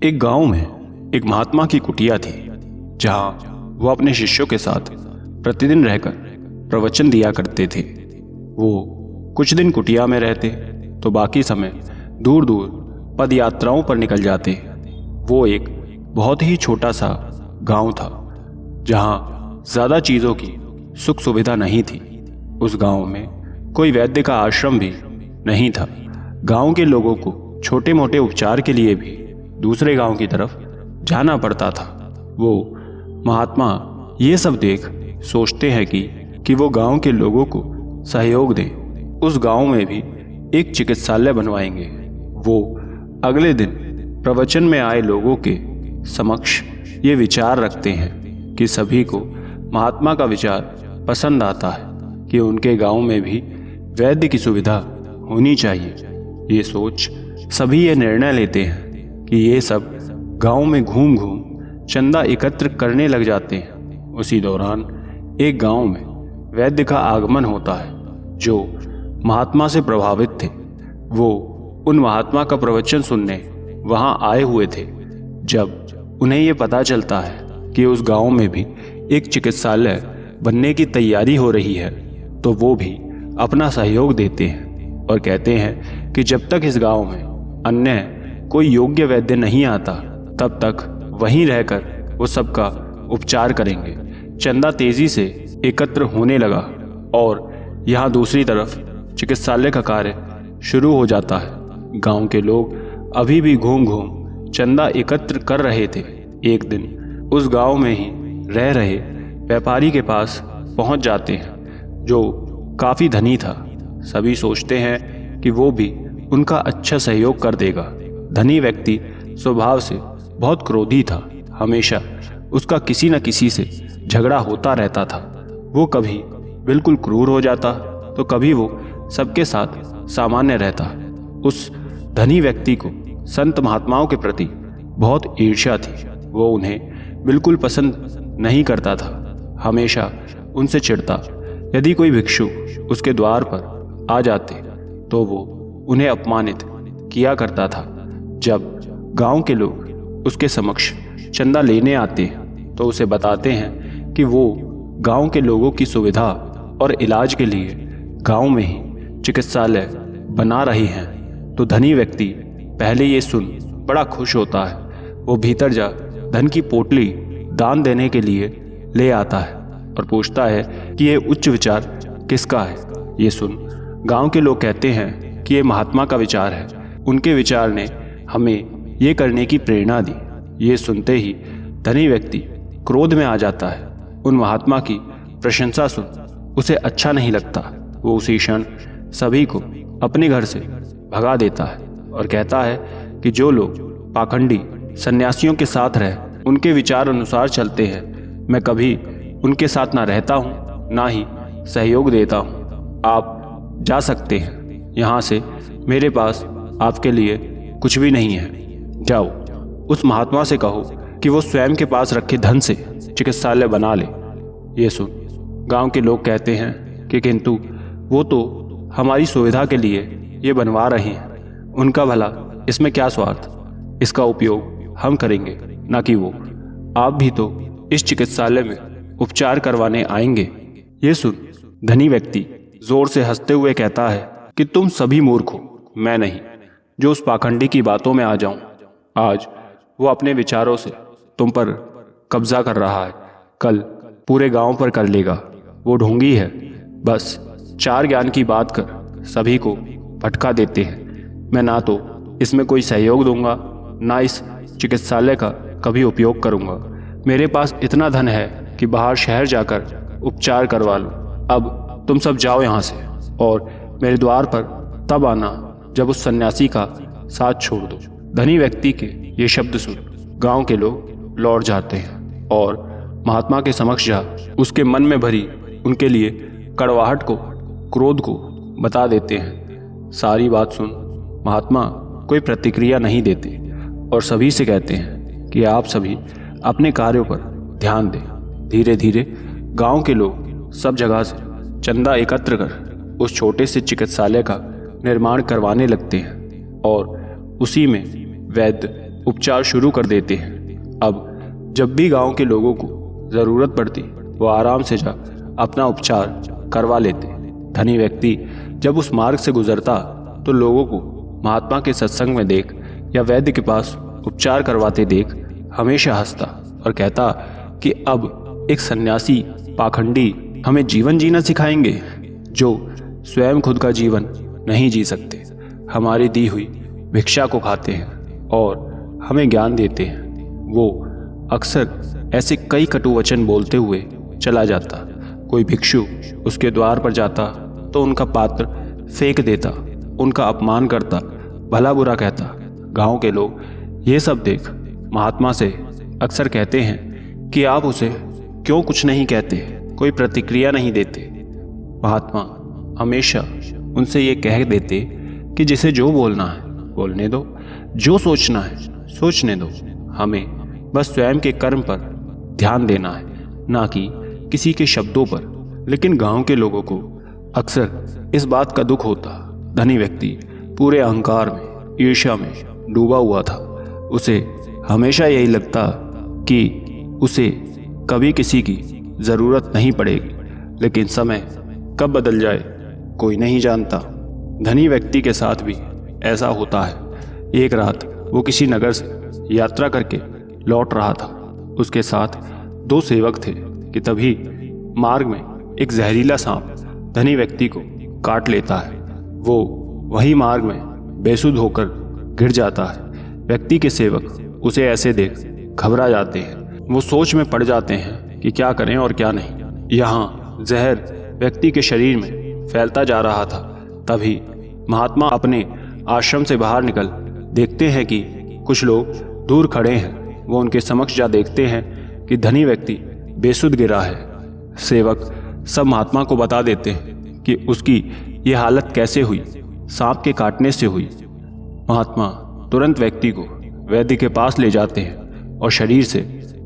एक गांव में एक महात्मा की कुटिया थी, जहां वो अपने शिष्यों के साथ प्रतिदिन रहकर प्रवचन दिया करते थे। वो कुछ दिन कुटिया में रहते तो बाकी समय दूर दूर पद यात्राओं पर निकल जाते। वो एक बहुत ही छोटा सा गांव था, जहां ज़्यादा चीज़ों की सुख सुविधा नहीं थी। उस गांव में कोई वैद्य का आश्रम भी नहीं था। गांव के लोगों को छोटे मोटे उपचार के लिए भी दूसरे गांव की तरफ जाना पड़ता था। वो महात्मा ये सब देख सोचते हैं कि वो गांव के लोगों को सहयोग दें। उस गांव में भी एक चिकित्सालय बनवाएंगे। वो अगले दिन प्रवचन में आए लोगों के समक्ष ये विचार रखते हैं कि सभी को महात्मा का विचार पसंद आता है कि उनके गांव में भी वैद्य की सुविधा होनी चाहिए। ये सोच सभी ये निर्णय लेते हैं कि ये सब गांव में घूम घूम चंदा एकत्र करने लग जाते हैं। उसी दौरान एक गांव में वैद्य का आगमन होता है, जो महात्मा से प्रभावित थे। वो उन महात्मा का प्रवचन सुनने वहां आए हुए थे। जब उन्हें ये पता चलता है कि उस गांव में भी एक चिकित्सालय बनने की तैयारी हो रही है, तो वो भी अपना सहयोग देते हैं और कहते हैं कि जब तक इस गांव में अन्य कोई योग्य वैद्य नहीं आता, तब तक वहीं रहकर वो सबका उपचार करेंगे। चंदा तेजी से एकत्र होने लगा और यहाँ दूसरी तरफ चिकित्सालय का कार्य शुरू हो जाता है। गांव के लोग अभी भी घूम घूम चंदा एकत्र कर रहे थे। एक दिन उस गांव में ही रह रहे व्यापारी के पास पहुंच जाते हैं, जो काफ़ी धनी था। सभी सोचते हैं कि वो भी उनका अच्छा सहयोग कर देगा। धनी व्यक्ति स्वभाव से बहुत क्रोधी था। हमेशा उसका किसी न किसी से झगड़ा होता रहता था। वो कभी बिल्कुल क्रूर हो जाता, तो कभी वो सबके साथ सामान्य रहता। उस धनी व्यक्ति को संत महात्माओं के प्रति बहुत ईर्ष्या थी। वो उन्हें बिल्कुल पसंद नहीं करता था, हमेशा उनसे चिढ़ता। यदि कोई भिक्षु उसके द्वार पर आ जाते तो वो उन्हें अपमानित किया करता था। जब गांव के लोग उसके समक्ष चंदा लेने आते हैं तो उसे बताते हैं कि वो गांव के लोगों की सुविधा और इलाज के लिए गांव में ही चिकित्सालय बना रहे हैं। तो धनी व्यक्ति पहले ये सुन बड़ा खुश होता है। वो भीतर जा धन की पोटली दान देने के लिए ले आता है और पूछता है कि ये उच्च विचार किसका है। ये सुन गांव के लोग कहते हैं कि ये महात्मा का विचार है। उनके विचार ने हमें ये करने की प्रेरणा दी। ये सुनते ही धनी व्यक्ति क्रोध में आ जाता है। उन महात्मा की प्रशंसा सुन उसे अच्छा नहीं लगता। वो उसी क्षण सभी को अपने घर से भगा देता है और कहता है कि जो लोग पाखंडी सन्यासियों के साथ रह उनके विचार अनुसार चलते हैं, मैं कभी उनके साथ ना रहता हूँ, ना ही सहयोग देता हूँ। आप जा सकते हैं यहाँ से। मेरे पास आपके लिए कुछ भी नहीं है। जाओ, उस महात्मा से कहो कि वो स्वयं के पास रखे धन से चिकित्सालय बना ले। ये सुन गांव के लोग कहते हैं कि किंतु वो तो हमारी सुविधा के लिए ये बनवा रहे हैं। उनका भला इसमें क्या स्वार्थ? इसका उपयोग हम करेंगे, ना कि वो। आप भी तो इस चिकित्सालय में उपचार करवाने आएंगे। ये सुन धनी व्यक्ति जोर से हंसते हुए कहता है कि तुम सभी मूर्ख हो, मैं नहीं जो उस पाखंडी की बातों में आ जाऊं। आज वो अपने विचारों से तुम पर कब्जा कर रहा है, कल पूरे गांव पर कर लेगा। वो ढोंगी है, बस चार ज्ञान की बात कर सभी को भटका देते हैं। मैं ना तो इसमें कोई सहयोग दूंगा, ना इस चिकित्सालय का कभी उपयोग करूंगा। मेरे पास इतना धन है कि बाहर शहर जाकर उपचार करवा लो। अब तुम सब जाओ यहाँ से और मेरे द्वार पर तब आना जब उस सन्यासी का साथ छोड़ दो। धनी व्यक्ति के ये शब्द सुन गांव के लोग लौट जाते हैं और महात्मा के समक्ष जा उसके मन में भरी उनके लिए कड़वाहट को, क्रोध को बता देते हैं। सारी बात सुन महात्मा कोई प्रतिक्रिया नहीं देते और सभी से कहते हैं कि आप सभी अपने कार्यों पर ध्यान दें। धीरे धीरे गांव के लोग सब जगह से चंदा एकत्र कर उस छोटे से चिकित्सालय का निर्माण करवाने लगते हैं और उसी में वैद्य उपचार शुरू कर देते हैं। अब जब भी गांव के लोगों को ज़रूरत पड़ती वो आराम से जा अपना उपचार करवा लेते। धनी व्यक्ति जब उस मार्ग से गुजरता तो लोगों को महात्मा के सत्संग में देख या वैद्य के पास उपचार करवाते देख हमेशा हंसता और कहता कि अब एक सन्यासी पाखंडी हमें जीवन जीना सिखाएंगे जो स्वयं खुद का जीवन नहीं जी सकते, हमारी दी हुई भिक्षा को खाते हैं और हमें ज्ञान देते हैं। वो अक्सर ऐसे कई कटु वचन बोलते हुए चला जाता। कोई भिक्षु उसके द्वार पर जाता तो उनका पात्र फेंक देता, उनका अपमान करता, भला बुरा कहता। गांव के लोग ये सब देख महात्मा से अक्सर कहते हैं कि आप उसे क्यों कुछ नहीं कहते, कोई प्रतिक्रिया नहीं देते। महात्मा हमेशा उनसे ये कह देते कि जिसे जो बोलना है बोलने दो, जो सोचना है सोचने दो, हमें बस स्वयं के कर्म पर ध्यान देना है, ना कि किसी के शब्दों पर। लेकिन गांव के लोगों को अक्सर इस बात का दुख होता। धनी व्यक्ति पूरे अहंकार में, ईर्ष्या में डूबा हुआ था। उसे हमेशा यही लगता कि उसे कभी किसी की ज़रूरत नहीं पड़ेगी, लेकिन समय कब बदल जाए कोई नहीं जानता। धनी व्यक्ति के साथ भी ऐसा होता है। एक रात वो किसी नगर से यात्रा करके लौट रहा था। उसके साथ 2 सेवक थे कि तभी मार्ग में एक जहरीला सांप धनी व्यक्ति को काट लेता है। वो वही मार्ग में बेसुध होकर गिर जाता है। व्यक्ति के सेवक उसे ऐसे देख घबरा जाते हैं। वो सोच में पड़ जाते हैं कि क्या करें और क्या नहीं। यहाँ जहर व्यक्ति के शरीर में फैलता जा रहा था। तभी महात्मा अपने आश्रम से बाहर निकल देखते हैं कि कुछ लोग दूर खड़े हैं। वो उनके समक्ष जा देखते हैं कि धनी व्यक्ति बेसुध गिरा है। सेवक सब महात्मा को बता देते हैं कि उसकी ये हालत कैसे हुई, सांप के काटने से हुई। महात्मा तुरंत व्यक्ति को वैद्य के पास ले जाते हैं और शरीर से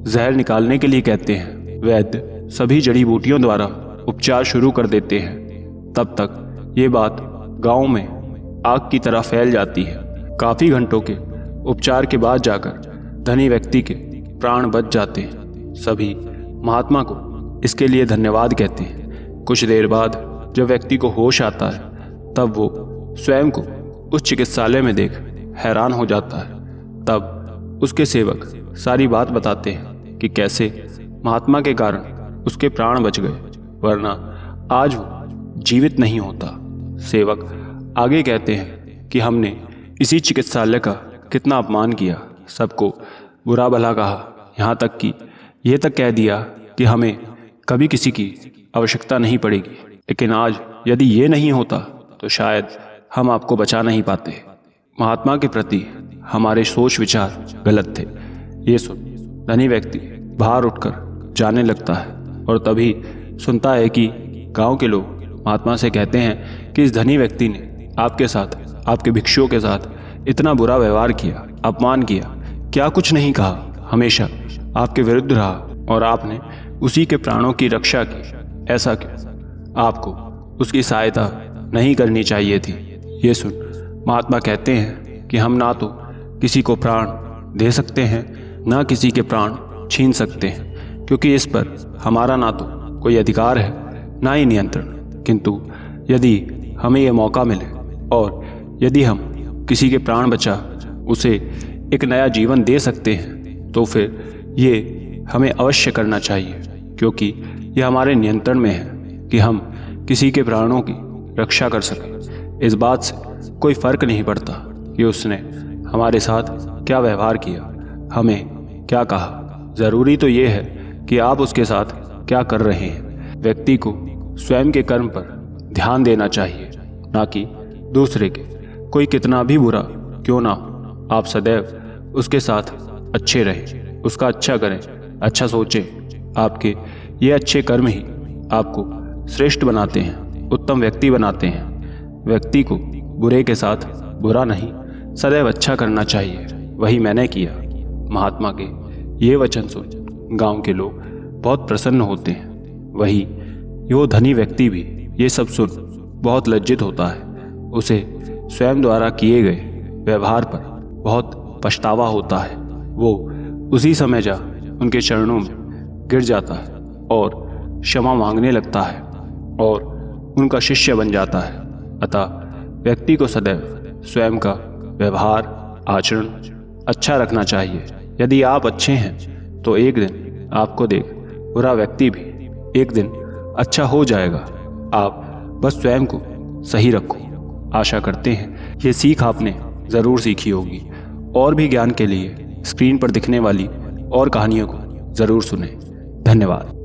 जहर निकालने के लिए कहते हैं। वैद्य सभी जड़ी बूटियों द्वारा उपचार शुरू कर देते हैं। तब तक ये बात गांव में आग की तरह फैल जाती है। काफी घंटों के उपचार के बाद जाकर धनी व्यक्ति के प्राण बच जाते हैं। सभी महात्मा को इसके लिए धन्यवाद कहते हैं। कुछ देर बाद जब व्यक्ति को होश आता है तब वो स्वयं को उस चिकित्सालय में देख हैरान हो जाता है। तब उसके सेवक सारी बात बताते हैं कि कैसे महात्मा के कारण उसके प्राण बच गए, वरना आज वो जीवित नहीं होता। सेवक आगे कहते हैं कि हमने इसी चिकित्सालय का कितना अपमान किया, सबको बुरा भला कहा, यहाँ तक कि ये तक कह दिया कि हमें कभी किसी की आवश्यकता नहीं पड़ेगी। लेकिन आज यदि ये नहीं होता तो शायद हम आपको बचा नहीं पाते। महात्मा के प्रति हमारे सोच विचार गलत थे। ये सुन धनी व्यक्ति बाहर उठकर जाने लगता है और तभी सुनता है कि गांव के लोग महात्मा से कहते हैं कि इस धनी व्यक्ति ने आपके साथ, आपके भिक्षुओं के साथ इतना बुरा व्यवहार किया, अपमान किया, क्या कुछ नहीं कहा, हमेशा आपके विरुद्ध रहा और आपने उसी के प्राणों की रक्षा की। ऐसा क्यों? आपको उसकी सहायता नहीं करनी चाहिए थी। ये सुन महात्मा कहते हैं कि हम ना तो किसी को प्राण दे सकते हैं, ना किसी के प्राण छीन सकते हैं, क्योंकि इस पर हमारा ना तो कोई अधिकार है, ना ही नियंत्रण। किंतु यदि हमें यह मौका मिले और यदि हम किसी के प्राण बचा उसे एक नया जीवन दे सकते हैं तो फिर ये हमें अवश्य करना चाहिए, क्योंकि यह हमारे नियंत्रण में है कि हम किसी के प्राणों की रक्षा कर सकें। इस बात से कोई फर्क नहीं पड़ता कि उसने हमारे साथ क्या व्यवहार किया, हमें क्या कहा। ज़रूरी तो ये है कि आप उसके साथ क्या कर रहे हैं। व्यक्ति को स्वयं के कर्म पर ध्यान देना चाहिए, ना कि दूसरे के। कोई कितना भी बुरा क्यों ना हो, आप सदैव उसके साथ अच्छे रहें, उसका अच्छा करें, अच्छा सोचें। आपके ये अच्छे कर्म ही आपको श्रेष्ठ बनाते हैं, उत्तम व्यक्ति बनाते हैं। व्यक्ति को बुरे के साथ बुरा नहीं, सदैव अच्छा करना चाहिए। वही मैंने किया। महात्मा के ये वचन सुन गांव के लोग बहुत प्रसन्न होते हैं। वही यो धनी व्यक्ति भी ये सब सुन बहुत लज्जित होता है। उसे स्वयं द्वारा किए गए व्यवहार पर बहुत पछतावा होता है वो उसी समय जा उनके चरणों में गिर जाता है और क्षमा मांगने लगता है और उनका शिष्य बन जाता है। अतः व्यक्ति को सदैव स्वयं का व्यवहार आचरण अच्छा रखना चाहिए। यदि आप अच्छे हैं तो एक दिन आपको देख बुरा व्यक्ति भी एक दिन अच्छा हो जाएगा। आप बस स्वयं को सही रखो। आशा करते हैं ये सीख आपने ज़रूर सीखी होगी। और भी ज्ञान के लिए स्क्रीन पर दिखने वाली और कहानियों को ज़रूर सुनें। धन्यवाद।